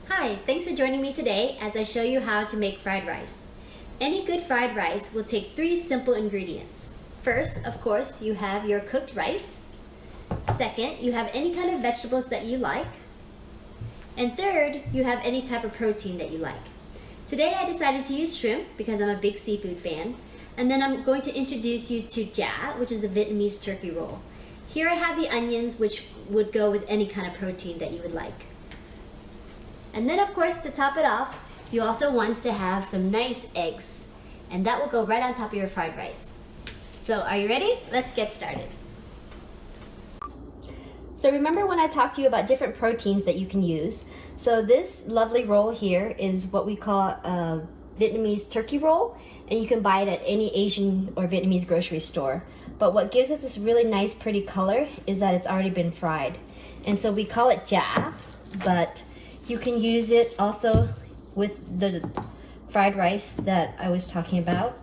Hi, thanks for joining me today as I show you how to make fried rice. Any good fried rice will take 3 simple ingredients. First, of course, you have your cooked rice. Second, you have any kind of vegetables that you like. And third, you have any type of protein that you like. Today I decided to use shrimp because I'm a big seafood fan. And then I'm going to introduce you to ja, which is a Vietnamese turkey roll. Here I have the onions, which would go with any kind of protein that you would like. And then of course, to top it off, you also want to have some nice eggs. And that will go right on top of your fried rice. So are you ready? Let's get started. So remember when I talked to you about different proteins that you can use? So this lovely roll here is what we call a Vietnamese turkey roll, and you can buy it at any Asian or Vietnamese grocery store. But what gives it this really nice pretty color is that it's already been fried. And so we call it ja, but you can use it also with the fried rice that I was talking about.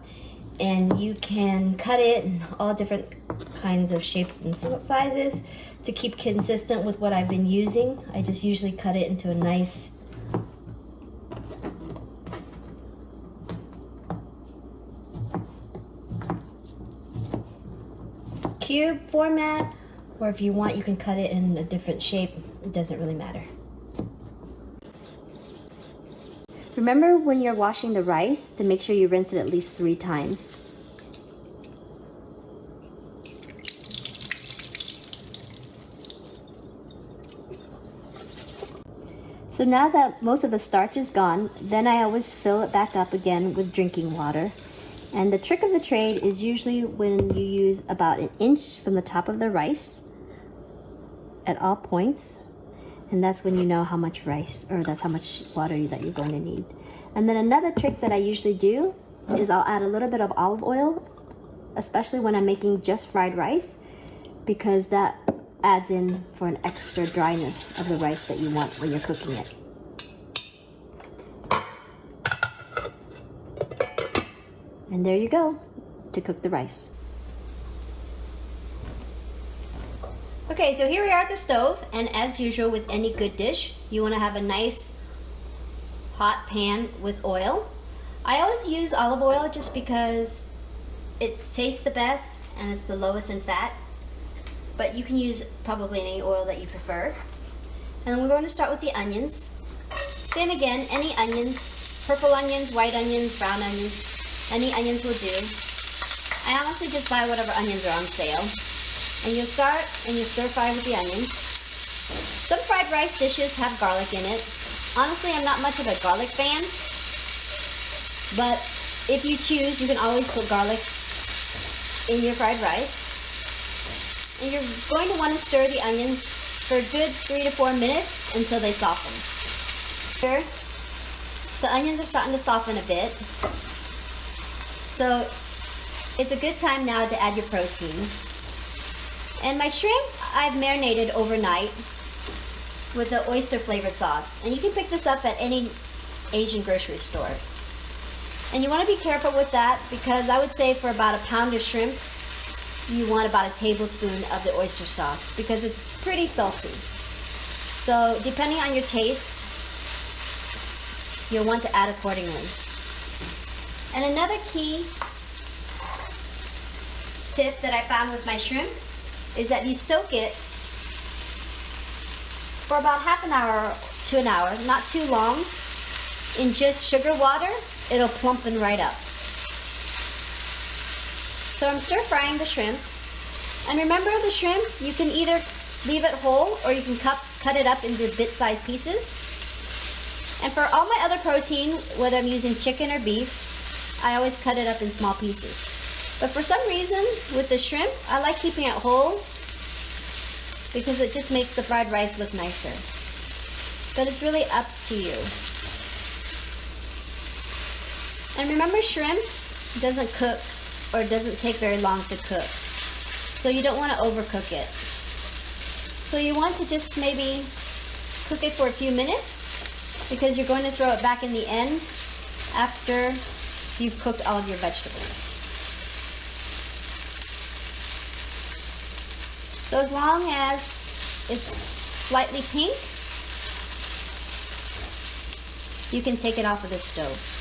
And you can cut it in all different kinds of shapes and sizes to keep consistent with what I've been using. I just usually cut it into a nice cube format, or if you want, you can cut it in a different shape. It doesn't really matter. Remember when you're washing the rice to make sure you rinse it at least 3 times. So now that most of the starch is gone, then I always fill it back up again with drinking water. And the trick of the trade is usually when you use about 1 inch from the top of the rice at all points. And that's when you know how much rice, or that's how much water that you're going to need. And then another trick that I usually do is I'll add a little bit of olive oil, especially when I'm making just fried rice, because that adds in for an extra dryness of the rice that you want when you're cooking it. And there you go, to cook the rice. Okay, so here we are at the stove, and as usual with any good dish, you want to have a nice hot pan with oil. I always use olive oil just because it tastes the best and it's the lowest in fat, but you can use probably any oil that you prefer. And then we're going to start with the onions. Same again, any onions, purple onions, white onions, brown onions, any onions will do. I honestly just buy whatever onions are on sale. And you'll start and you stir fry with the onions. Some fried rice dishes have garlic in it. Honestly, I'm not much of a garlic fan, but if you choose, you can always put garlic in your fried rice. And you're going to want to stir the onions for a good 3 to 4 minutes until they soften. Here, the onions are starting to soften a bit. So it's a good time now to add your protein. And my shrimp, I've marinated overnight with the oyster flavored sauce. And you can pick this up at any Asian grocery store. And you want to be careful with that because I would say for about a pound of shrimp, you want about a tablespoon of the oyster sauce because it's pretty salty. So depending on your taste, you'll want to add accordingly. And another key tip that I found with my shrimp is that you soak it for about half an hour to an hour, not too long, in just sugar water. It'll plumpen right up. So I'm stir frying the shrimp. And remember the shrimp, you can either leave it whole or you can cut it up into bit-sized pieces. And for all my other protein, whether I'm using chicken or beef, I always cut it up in small pieces. But for some reason, with the shrimp, I like keeping it whole because it just makes the fried rice look nicer. But it's really up to you. And remember, shrimp doesn't cook or doesn't take very long to cook. So you don't want to overcook it. So you want to just maybe cook it for a few minutes because you're going to throw it back in the end after you've cooked all of your vegetables. So as long as it's slightly pink, you can take it off of the stove.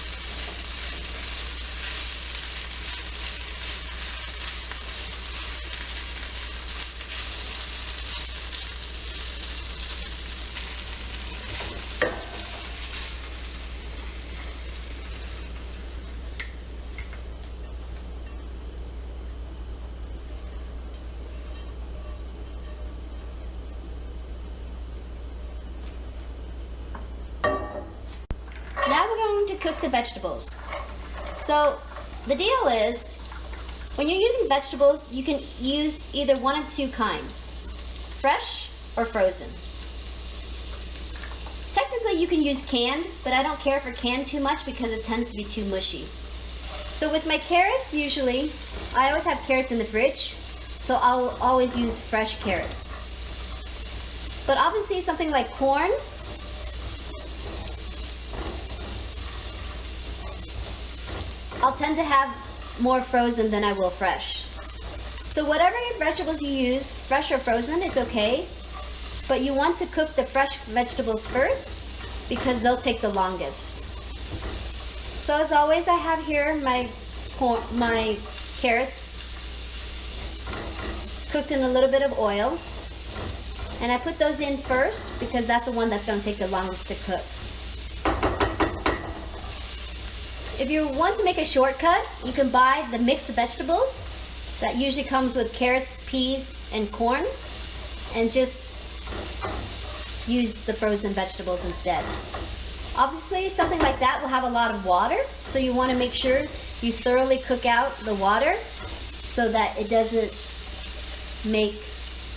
Now we're going to cook the vegetables. So the deal is, when you're using vegetables, you can use either one of two kinds, fresh or frozen. Technically you can use canned, but I don't care for canned too much because it tends to be too mushy. So with my carrots, usually, I always have carrots in the fridge, so I'll always use fresh carrots. But obviously something like corn, I'll tend to have more frozen than I will fresh. So whatever vegetables you use, fresh or frozen, it's okay. But you want to cook the fresh vegetables first because they'll take the longest. So as always, I have here my carrots cooked in a little bit of oil. And I put those in first because that's the one that's going to take the longest to cook. If you want to make a shortcut, you can buy the mixed vegetables that usually comes with carrots, peas, and corn, and just use the frozen vegetables instead. Obviously, something like that will have a lot of water, so you want to make sure you thoroughly cook out the water so that it doesn't make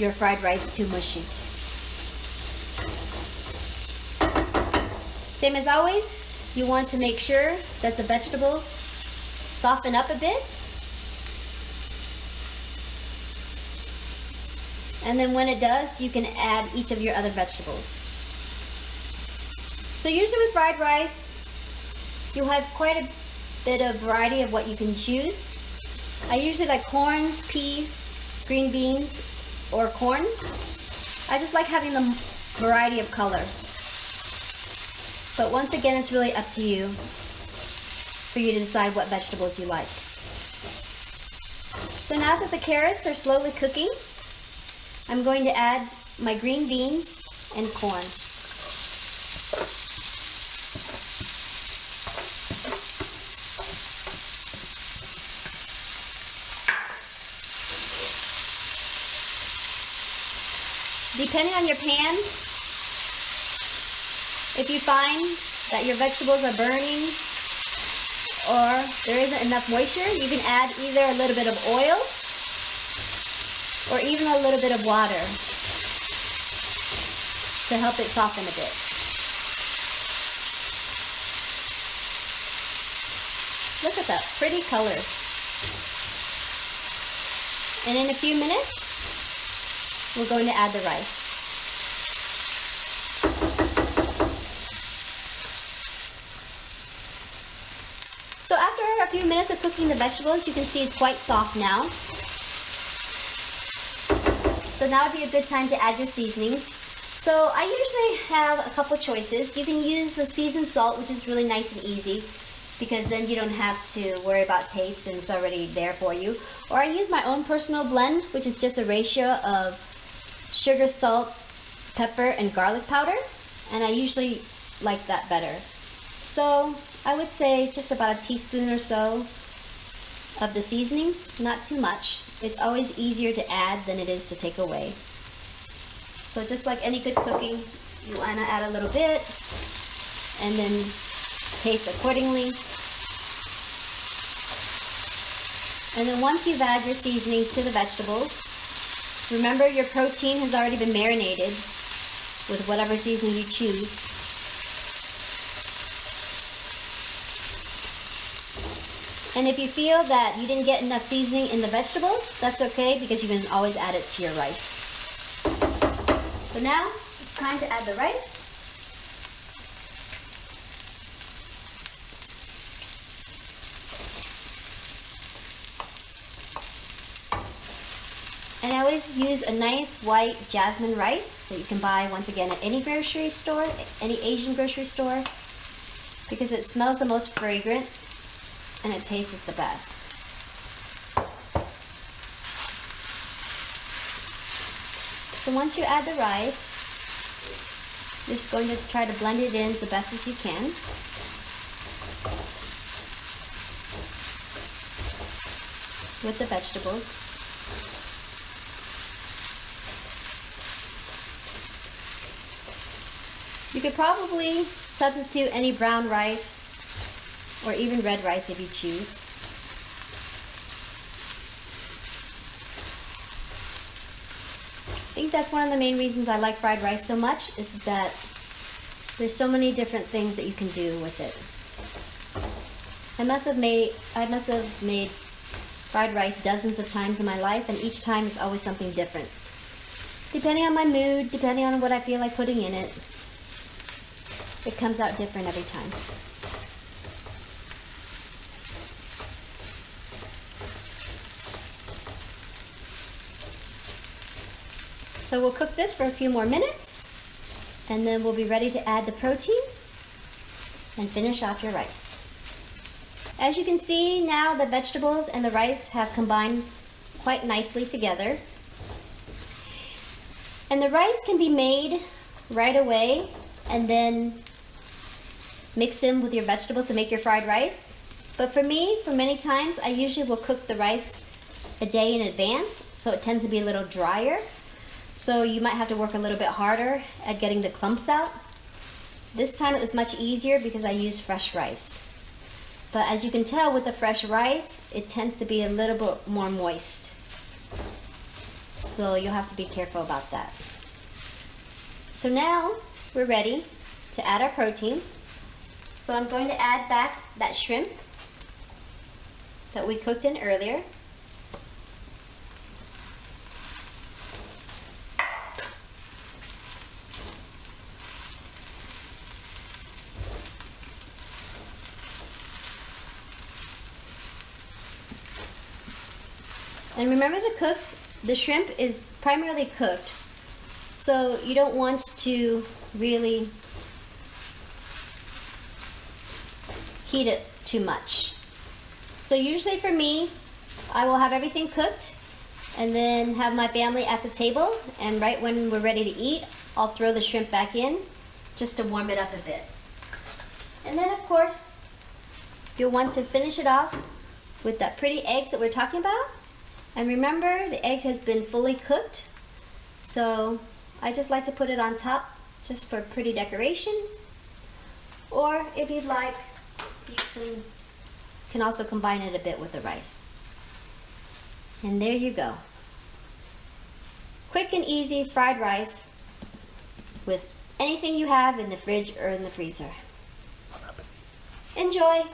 your fried rice too mushy. Same as always, you want to make sure that the vegetables soften up a bit. And then when it does, you can add each of your other vegetables. So usually with fried rice, you'll have quite a bit of variety of what you can choose. I usually like corns, peas, green beans, or corn. I just like having the variety of color. But once again, it's really up to you for you to decide what vegetables you like. So now that the carrots are slowly cooking, I'm going to add my green beans and corn. Depending on your pan, if you find that your vegetables are burning or there isn't enough moisture, you can add either a little bit of oil or even a little bit of water to help it soften a bit. Look at that pretty color. And in a few minutes, we're going to add the rice. So after a few minutes of cooking the vegetables, you can see it's quite soft now. So now would be a good time to add your seasonings. So I usually have a couple choices. You can use the seasoned salt, which is really nice and easy, because then you don't have to worry about taste and it's already there for you. Or I use my own personal blend, which is just a ratio of sugar, salt, pepper, and garlic powder. And I usually like that better. So I would say just about a teaspoon or so of the seasoning, not too much. It's always easier to add than it is to take away. So just like any good cooking, you want to add a little bit and then taste accordingly. And then once you've added your seasoning to the vegetables, remember your protein has already been marinated with whatever seasoning you choose. And if you feel that you didn't get enough seasoning in the vegetables, that's okay because you can always add it to your rice. So now it's time to add the rice. And I always use a nice white jasmine rice that you can buy once again at any grocery store, any Asian grocery store, because it smells the most fragrant and it tastes the best. So once you add the rice, you're just going to try to blend it in as best as you can. With the vegetables. You could probably substitute any brown rice or even red rice if you choose. I think that's one of the main reasons I like fried rice so much, is that there's so many different things that you can do with it. I must have made fried rice dozens of times in my life, and each time it's always something different. Depending on my mood, depending on what I feel like putting in it, it comes out different every time. So we'll cook this for a few more minutes, and then we'll be ready to add the protein and finish off your rice. As you can see now, the vegetables and the rice have combined quite nicely together. And the rice can be made right away and then mix in with your vegetables to make your fried rice. But for me, for many times, I usually will cook the rice a day in advance, so it tends to be a little drier. So you might have to work a little bit harder at getting the clumps out. This time it was much easier because I used fresh rice. But as you can tell with the fresh rice, it tends to be a little bit more moist. So you'll have to be careful about that. So now we're ready to add our protein. So I'm going to add back that shrimp that we cooked in earlier. And remember to cook, the shrimp is primarily cooked, so you don't want to really heat it too much. So usually for me, I will have everything cooked and then have my family at the table, and right when we're ready to eat, I'll throw the shrimp back in just to warm it up a bit. And then of course, you'll want to finish it off with that pretty eggs that we're talking about. And remember, the egg has been fully cooked, so I just like to put it on top just for pretty decorations. Or if you'd like, you can also combine it a bit with the rice. And there you go. Quick and easy fried rice with anything you have in the fridge or in the freezer. Enjoy!